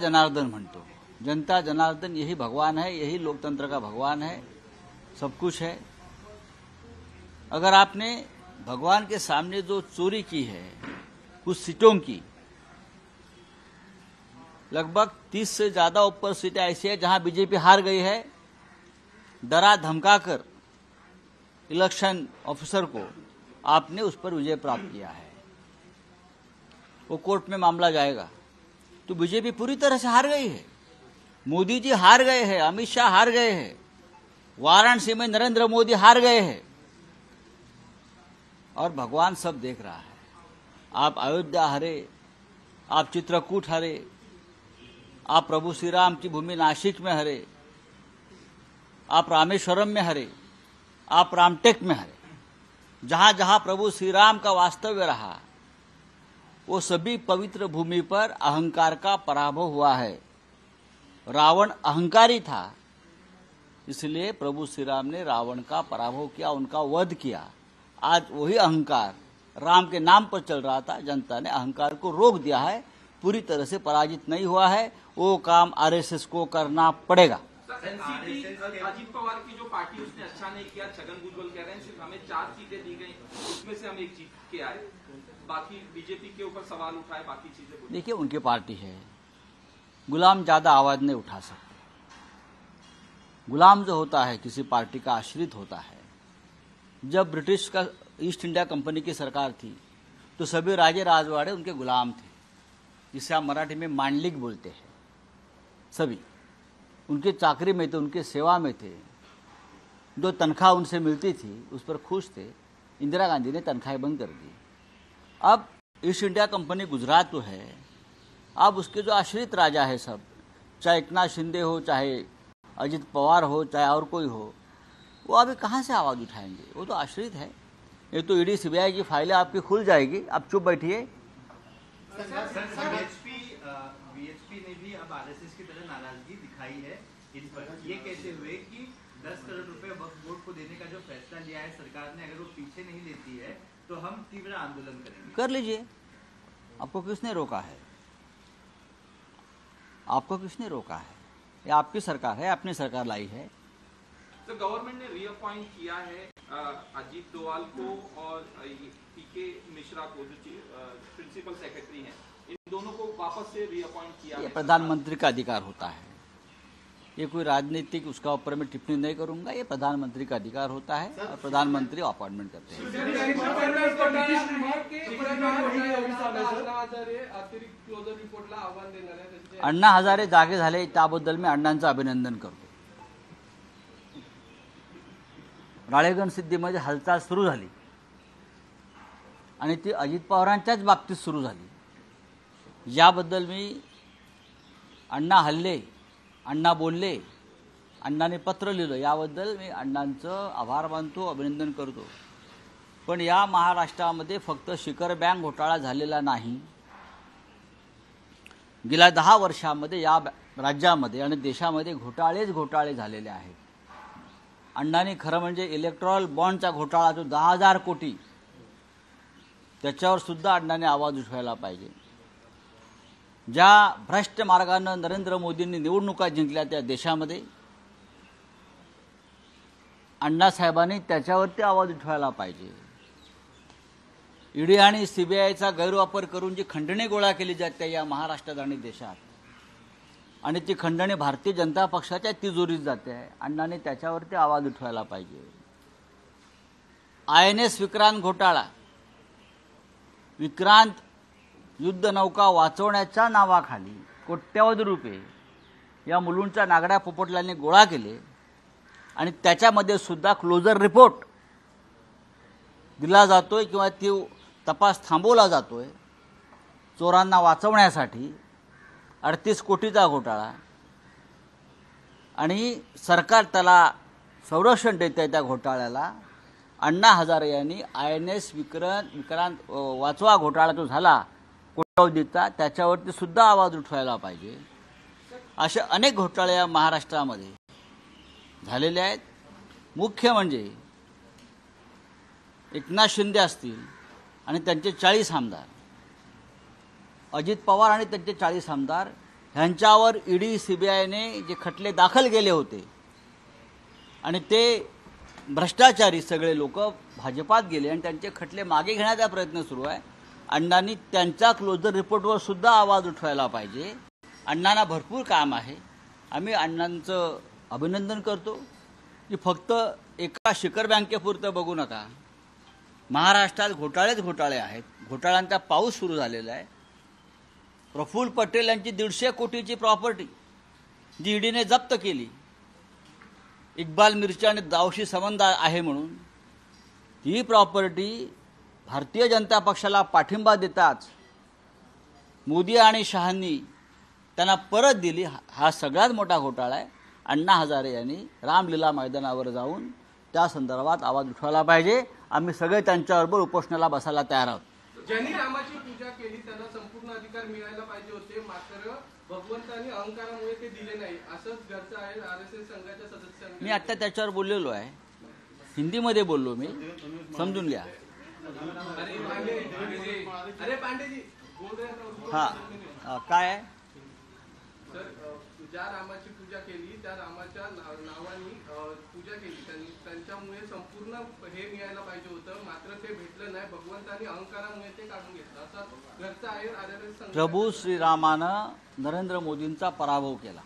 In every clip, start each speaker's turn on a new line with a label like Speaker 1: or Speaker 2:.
Speaker 1: जनार्दन म्हणतो। जनता जनार्दन यही भगवान है, यही लोकतंत्र का भगवान है, सब कुछ है। अगर आपने भगवान के सामने जो चोरी की है कुछ सीटों की, लगभग 30 से ज्यादा ऊपर सीटें ऐसी है जहां बीजेपी हार गई है। डरा धमकाकर इलेक्शन ऑफिसर को आपने उस पर विजय प्राप्त किया है। वो कोर्ट में मामला जाएगा। तो बीजेपी पूरी तरह से हार गई है। मोदी जी हार गए हैं, अमित शाह हार गए हैं, वाराणसी में नरेंद्र मोदी हार गए हैं, और भगवान सब देख रहा है। आप अयोध्या हारे, आप चित्रकूट हारे, आप प्रभु श्री राम की भूमि नासिक में हारे, आप रामेश्वरम में हारे, आप रामटेक में हारे। जहां जहां प्रभु श्री राम का वास्तव्य रहा वो सभी पवित्र भूमि पर अहंकार का पराभव हुआ है। रावण अहंकारी था, इसलिए प्रभु श्री राम ने रावण का पराभव किया, उनका वध किया। आज वही अहंकार राम के नाम पर चल रहा था, जनता ने अहंकार को रोक दिया है, पूरी तरह से पराजित नहीं हुआ है। वो काम आरएसएस को करना पड़ेगा।
Speaker 2: अजीत पवार की जो पार्टी उसने अच्छा नहीं किया, छगन भुजबल कह रहे हैं सिर्फ हमें 4 सीटें दी गई, उसमें से हम एक जीत के आए, बाकी बीजेपी के ऊपर सवाल उठाए, बाकी चीजें।
Speaker 1: देखिए, उनकी पार्टी है, गुलाम ज्यादा आवाज नहीं उठा सकते। गुलाम जो होता है किसी पार्टी का आश्रित होता है। जब ब्रिटिश का ईस्ट इंडिया कंपनी की सरकार थी तो सभी राजे राजवाड़े उनके गुलाम थे, जिसे आप मराठी में मांडलिक बोलते हैं। सभी उनके चाकरी में थे, उनके सेवा में थे। जो तनख्वाह उनसे मिलती थी उस पर खुश थे। इंदिरा गांधी ने तनख्वाहें बंद कर दी। अब ईस्ट इंडिया कंपनी गुजरात तो है, अब उसके जो आश्रित राजा है सब, चाहे एकनाथ शिंदे हो, चाहे अजित पवार हो, चाहे और कोई हो, वो अभी कहाँ से आवाज़ उठाएंगे? वो तो आश्रित है। ये तो ईडी सीबीआई की फाइलें आपकी खुल जाएगी, आप चुप बैठिए।
Speaker 3: बीएचपी ने भी अब आरएसएस की तरह नाराजगी दिखाई है इन पर। ये कहते हुए कि 10 करोड़ रुपए वक्फ बोर्ड को देने का जो फैसला लिया है सरकार ने, अगर वो पीछे नहीं लेती है तो हम तीव्र आंदोलन करेंगे।
Speaker 1: कर लीजिए, आपको किसने रोका है? आपको किसने रोका है? ये आपकी सरकार है, अपनी सरकार लाई है।
Speaker 2: तो गवर्नमेंट ने रीअपॉइंट किया है अजीत डोवाल को और पीके मिश्रा को, जो प्रिंसिपल सेक्रेटरी हैं, इन दोनों को वापस से रीअपॉइंट किया है।
Speaker 1: ये प्रधानमंत्री का अधिकार होता है। ये कोई राजनीतिक उसका ऊपर में टिप्पणी नहीं करूंगा। ये प्रधानमंत्री का अधिकार होता है और प्रधानमंत्री अपॉइंटमेंट करते हैं। अण्णा हजारे जागे झाले त्याबद्दल मी अण्णांचं अभिनंदन करतो। राळेगण सिद्धीमध्ये हालचाल सुरू झाली आणि ती अजित पवारांच्याच बाबतीत सुरू झाली। याबद्दल मी अण्णा हल्ले, अण्णा बोलले, अण्णाने पत्र लिहिलं, याबद्दल मी अण्णांचं आभार मानतो, अभिनंदन करतो। पण या महाराष्ट्रामध्ये फक्त शिखर बँक घोटाळा झालेला नाही, गेल्या 10 वर्षांमध्ये या राज्यामध्ये आणि देशामध्ये घोटाळे झालेले आहेत। अण्णांनी खरं म्हणजे इलेक्ट्रॉल बॉन्डचा घोटाळा जो 10,000 कोटी, त्याच्यावर सुद्धा अण्णांनी आवाज उठवायला पाहिजे। ज्या भ्रष्ट मार्गाने नरेंद्र मोदींनी निवडणुका जिंकल्या त्या देशामध्ये अण्णासाहेबांनी त्याच्यावरती आवाज उठवायला पाहिजे। ईडी आणि सीबीआयचा गैरवापर करून जी खंडणी गोळा केली जाते या महाराष्ट्रात आणि देशात, आणि ती खंडणी भारतीय जनता पक्षाच्या तिजोरीत जाते आहे, अण्णांनी त्याच्यावरती आवाज उठवायला पाहिजे। आयएनएस विक्रांत घोटाळा, विक्रांत युद्धनौका वाचवण्याच्या नावाखाली कोट्यवधी रुपये या मुलुंडच्या नागड्या पोपटलांनी गोळा केले आणि त्याच्यामध्ये सुद्धा क्लोजर रिपोर्ट दिला जातोय किंवा ती तपास थांबवला जातोय चोरांना वाचवण्यासाठी। 38 कोटीचा घोटाळा आणि सरकार त्याला संरक्षण देते त्या घोटाळ्याला। अण्णा हजारे यांनी आयएनएस विक्रांत वाचवा घोटाळा जो झाला कोट्यवधीचा, त्याच्यावरती सुद्धा आवाज उठवायला पाहिजे। असे अनेक घोटाळे या महाराष्ट्रामध्ये झालेले आहेत। मुख्य म्हणजे एकनाथ शिंदे असतील आणि त्यांचे 40 आमदार, अजित पवार आणि त्यांचे 40 आमदार ह्यांच्यावर ईडी सीबीआयने जे खटले दाखल केले होते आणि ते भ्रष्टाचारी सगळे लोक भाजपात गेले आणि त्यांचे खटले मागे घेण्याचा प्रयत्न सुरू आहे. अण्णांनी त्यांच्या क्लोजर रिपोर्टवर सुद्धा आवाज उठवायला पाहिजे. अण्णांना भरपूर काम आहे. आम्ही अण्णांचं अभिनंदन करतो की फक्त एका शिखर बँकेपुरतं बघू नका. महाराष्ट्रात घोटाळे आहेत. घोटाळ्यांचा पाऊस सुरू झालेला आहे. प्रफुल्ल पटेल यांची 150 कोटीची प्रॉपर्टी जी ईडीने जप्त केली, इक्बाल मिर्ची आणि दाऊशी संबंध आहे म्हणून, ही प्रॉपर्टी भारतीय जनता पक्षाला पाठिंबा देताच मोदी आणि शहांनी त्यांना परत दिली. हा सगळ्यात मोठा घोटाळा आहे. अण्णा हजारे यांनी रामलीला मैदानावर जाऊन त्या संदर्भात आवाज उठवायला पाहिजे. आम्ही सगळे त्यांच्याबरोबर उपोषणाला बसायला तयार आहोत.
Speaker 4: ज्यांनी रामाची पूजा केली त्यांना संपूर्ण अधिकार मिळायला पाहिजे होते, मात्र भगवंतांनी अहंकारामुळे ते दिले नाही, असंच घरचं आहे आरएसएस संघाच्या सदस्यांनी.
Speaker 1: मी आता त्याच्यावर बोललेलो आहे. हिंदीमध्ये बोललो मी, समजून घ्या.
Speaker 4: अरे पांडेजी बोल रहे हैं.
Speaker 1: हां, काय आहे
Speaker 4: सर, ज्या रामाची पूजा केली त्या रामाच्या नावाने पूजा केली, त्यांच्यामुळे संपूर्ण हे मिळायला पाहिजे होतं, मात्र ते भेटलं नाही. भगवंतांनी अहंकारामुळे ते काढून घेतलं, असं घरचं आहे आरएसएस संघ.
Speaker 1: प्रभू श्रीरामानं नरेंद्र मोदींचा पराभव केला.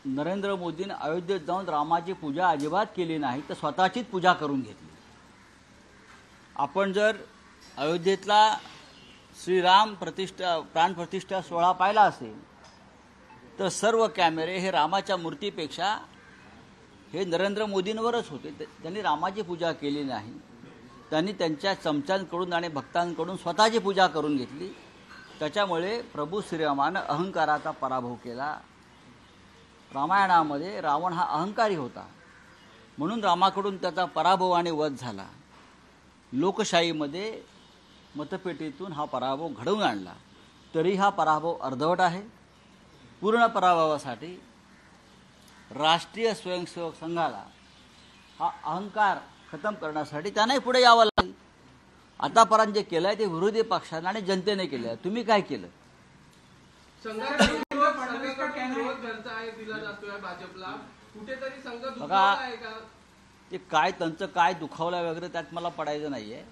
Speaker 1: नरेंद्र मोदींनी अयोध्येत जाऊन रामाची पूजा अजिबात केली नाही, तर स्वतःचीच पूजा करून घेतली. आपण जर अयोध्येतला श्रीराम प्राणप्रतिष्ठा सोहळा पाहिला असेल तर सर्व कॅमेरे हे रामाच्या मूर्तीपेक्षा हे नरेंद्र मोदींवरच होते. त्यांनी रामाची पूजा केली नाही. त्यांनी त्यांच्या चमच्यांकडून आणि भक्तांकडून स्वतःची पूजा करून घेतली. त्याच्यामुळे प्रभू श्रीरामानं अहंकाराचा पराभव केला. रामायणामध्ये रावण हा अहंकारी होता, म्हणून रामाकडून त्याचा पराभव आणि वध झाला. लोकशाहीमध्ये मतपेटीतून हा पराभव घडवून आणला. तरी हा पराभव अर्धवट आहे. पूर्ण पराभवासाठी राष्ट्रीय स्वयंसेवक संघाला हा अहंकार खतम करण्यासाठी त्यांनाही पुढे यावं लागेल. आतापर्यंत जे केलं आहे ते विरोधी पक्षाने आणि जनतेने केलं आहे. तुम्ही काय केलं?
Speaker 4: विरोध घरचा आहे दिला जातोय भाजपला, कुठेतरी संघ दुखावला आहे का?
Speaker 1: ते काय त्यांचं काय दुखावलं वगैरे त्यात मला पडायचं नाही आहे.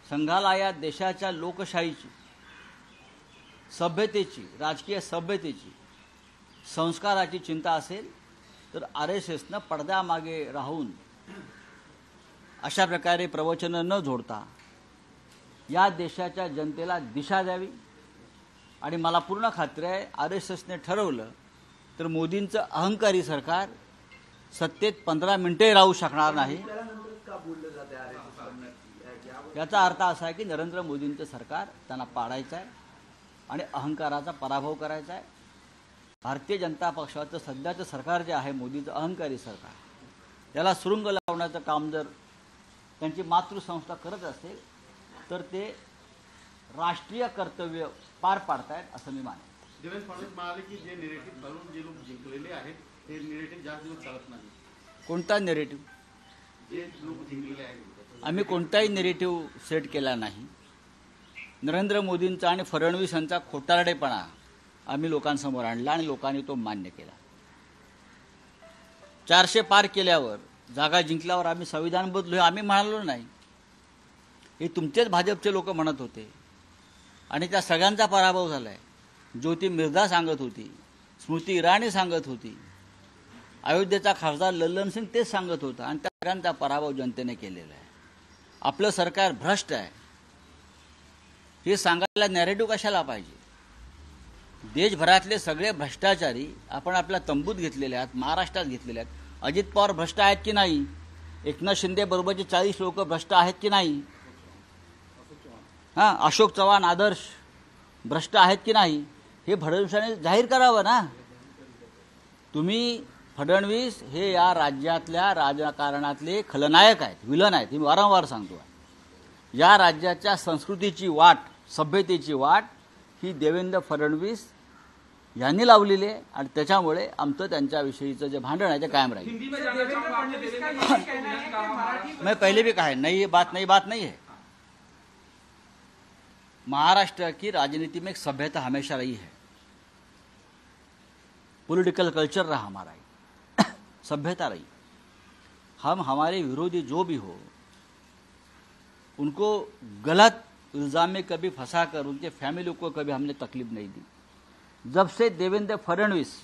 Speaker 1: संघाला या देशाच्या लोकशाहीची, सभ्यतेची, राजकीय सभ्यतेची, संस्काराची चिंता असेल तर RSSनं पडद्यामागे राहून अशा प्रकारे प्रवचनं न जोडता या देशाच्या जनतेला दिशा द्यावी. आणि मला पूर्ण खात्री आहे RSSने ठरवलं तर मोदींचं अहंकारी सरकार सत्तेत 15 मिनिटे राहू शकणार नाही. याचा अर्थ असा आहे की नरेंद्र मोदींचं सरकार त्यांना पाडायचं आहे आणि अहंकाराचा पराभव करायचा आहे. भारतीय जनता पक्षाचं सध्याचं सरकार जे आहे, मोदीचं अहंकारी सरकार, याला सुरुंग लावण्याचं काम जर त्यांची मातृसंस्था करत असेल तर ते राष्ट्रीय कर्तव्य पार पाडतायत असं मी मानतो.
Speaker 5: देवेंद्र फडणवीस म्हणाले की जे निरेटिव्ह घालून जे लोक जिंकलेले आहेत ते निरेटिव्ह जास्त दिवस चालत नाही.
Speaker 1: कोणता नेरेटिव्ह?
Speaker 5: जे लोक जिंकलेले आहेत
Speaker 1: आम्ही कोणताही नेरेटिव्ह सेट केला नाही. नरेंद्र मोदींचा आणि फडणवीसांचा खोटारडेपणा आम्ही लोकांसमोर आणला आणि लोकांनी तो मान्य केला. 400 पार केल्यावर, जागा जिंकल्यावर आम्ही संविधान बदलू हे आम्ही म्हणालो नाही. हे तुमचेच भाजपचे लोक म्हणत होते आणि त्या सगळ्यांचा पराभव झाला आहे. ज्योती मिर्झा सांगत होती, स्मृती इराणी सांगत होती, अयोध्येचा खासदार लल्लन सिंग तेच सांगत होता आणि त्या सगळ्यांचा पराभव जनतेने केलेला आहे. आपलं सरकार भ्रष्ट आहे हे सांगायला नॅरेटिव्ह कशाला पाहिजे? देशभरातले सगळे भ्रष्टाचारी आपण आपल्या तंबूत घेतलेले आहेत, महाराष्ट्रात घेतलेले आहेत. अजित पवार भ्रष्ट आहेत की नाही? एकनाथ शिंदे बरोबरचे 40 लोक भ्रष्ट आहेत की नाही? हां, अशोक चव्हाण आदर्श भ्रष्ट आहेत की नाही? हे फडणवीसांनी जाहीर करावं ना. तुम्ही फडणवीस हे या राज्यातल्या राजकारणातले खलनायक आहेत, विलन आहेत. मी वारंवार सांगतो, या राज्याच्या संस्कृतीची वाट, सभ्यतेची वाट ही देवेंद्र फडणवीस यांनी लावलेली आहे आणि त्याच्यामुळे आमचं त्यांच्याविषयीचं जे भांडण आहे ते कायम राहील.
Speaker 2: हिंदी में जानना चाहूंगा आपने देवेंद्र फडणवीस को बुलंद कहा महाराष्ट्र
Speaker 1: मैं पहले भी कहा है, नई बात नहीं है. महाराष्ट्र की राजनीति में एक सभ्यता हमेशा रही है. पॉलिटिकल कल्चर रहा हमारा, सभ्यता रही। हम हमारे विरोधी जो भी हो उनको गलत इल्ज़ाम में कभी फंसाकर उनके फैमिली को कभी हमने तकलीफ नहीं दी। जब से देवेंद्र फडणवीस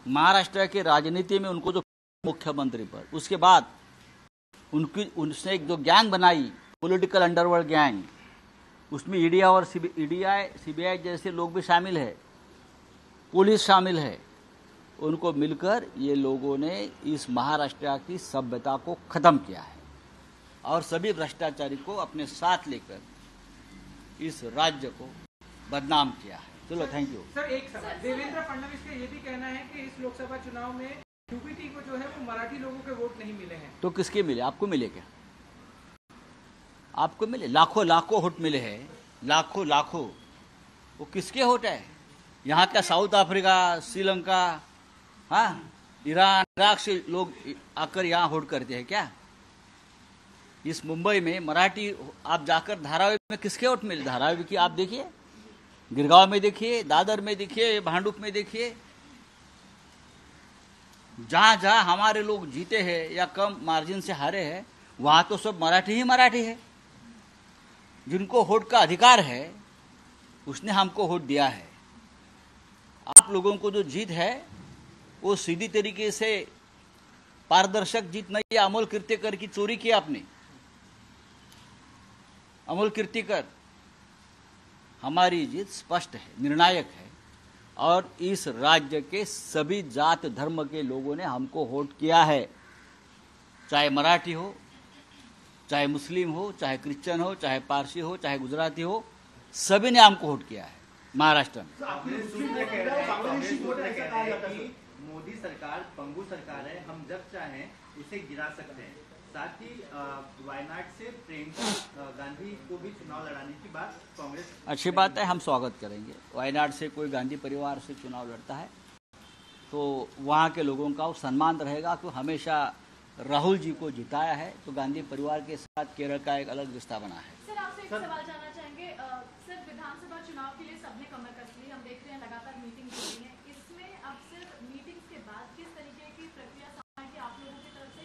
Speaker 1: महाराष्ट्र की राजनीति में उनको जो मुख्यमंत्री पर, उसके बाद उसने एक जो गैंग बनाई, पॉलिटिकल अंडरवर्ल्ड गैंग, उसमें ईडी और सीबीआई जैसे लोग भी शामिल है, पुलिस शामिल है। उनको मिलकर ये लोगों ने इस महाराष्ट्र की सभ्यता को खत्म किया है और सभी भ्रष्टाचारी को अपने साथ लेकर इस राज्य को बदनाम किया है। चलो, थैंक यू।
Speaker 6: सर, एक सवाल, देवेंद्र फडणवीस का ये भी कहना है कि इस लोकसभा चुनाव में यूपीटी को जो है वो मराठी लोगों के वोट नहीं मिले हैं।
Speaker 1: तो किसके मिले? आपको मिले क्या? आपको मिले? लाखों लाखों वोट मिले हैं, लाखों लाखों। वो किसके वोट है? यहाँ का साउथ अफ्रीका, श्रीलंका, हाँ, ईरान, इराक से लोग आकर यहाँ वोट करते हैं क्या? इस मुंबई में मराठी, आप जाकर धारावी में किसके वोट मिले? धारावी की आप देखिए, गिरगांव में देखिए, दादर में देखिए, भांडुप में देखिए, जहां जहां हमारे लोग जीते हैं या कम मार्जिन से हारे हैं, वहां तो सब मराठी ही मराठी है। जिनको वोट का अधिकार है उसने हमको वोट दिया है। आप लोगों को जो जीत है वो सीधी तरीके से पारदर्शक जीत नहीं है। अमोल कीर्तिकर की चोरी की आपने। अमोल कीर्तिकर, हमारी जीत स्पष्ट है, निर्णायक है और इस राज्य के सभी जात धर्म के लोगों ने हमको वोट किया है, चाहे मराठी हो, चाहे मुस्लिम हो, चाहे क्रिश्चियन हो, चाहे पारसी हो, चाहे गुजराती हो, सभी ने हमको वोट किया है महाराष्ट्र में।
Speaker 3: मोदी सरकार पंगु सरकार है, हम जब चाहें इसे गिरा सकते हैं। साथ ही वायनाड से प्रियंका गांधी को भी चुनाव लड़ाने की बात कांग्रेस।
Speaker 1: अच्छी बात है, हम स्वागत करेंगे। वायनाड से कोई गांधी परिवार से चुनाव लड़ता है तो वहाँ के लोगों का सम्मान रहेगा। तो हमेशा राहुल जी को जिताया है, तो गांधी परिवार के साथ केरल का एक अलग रिश्ता बना है।
Speaker 7: सर, आपसे एक सवाल जानना चाहेंगे। सर, विधानसभा चुनाव के लिए सबने कमर कस ली, हम देख रहे हैं लगातार मीटिंग हो रही है। इसमें अब सिर्फ मीटिंग्स के बाद किस तरीके की प्रक्रिया समाएगी आप लोगों की तरफ से?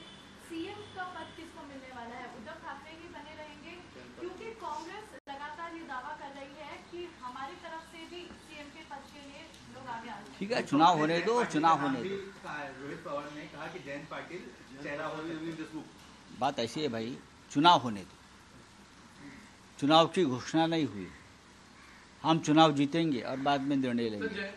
Speaker 7: सीएम का पद किसको मिलने वाला है? उद्धव ठाकरे ही बने रहेंगे? क्योंकि कांग्रेस लगातार ये दावा कर रही है कि हमारी तरफ से भी सीएम के पद के लिए लोग आगे आ रहे हैं।
Speaker 1: ठीक है, चुनाव होने दो, चुनाव होने दो।
Speaker 3: रोहित पवार ने कहा कि जयंत पाटिल चेहरा हो सकते।
Speaker 1: बात ऐसी है भाई, चुनाव होने दो। चुनाव की घोषणा नहीं हुई, हम चुनाव जीतेंगे और बाद में निर्णय लेंगे।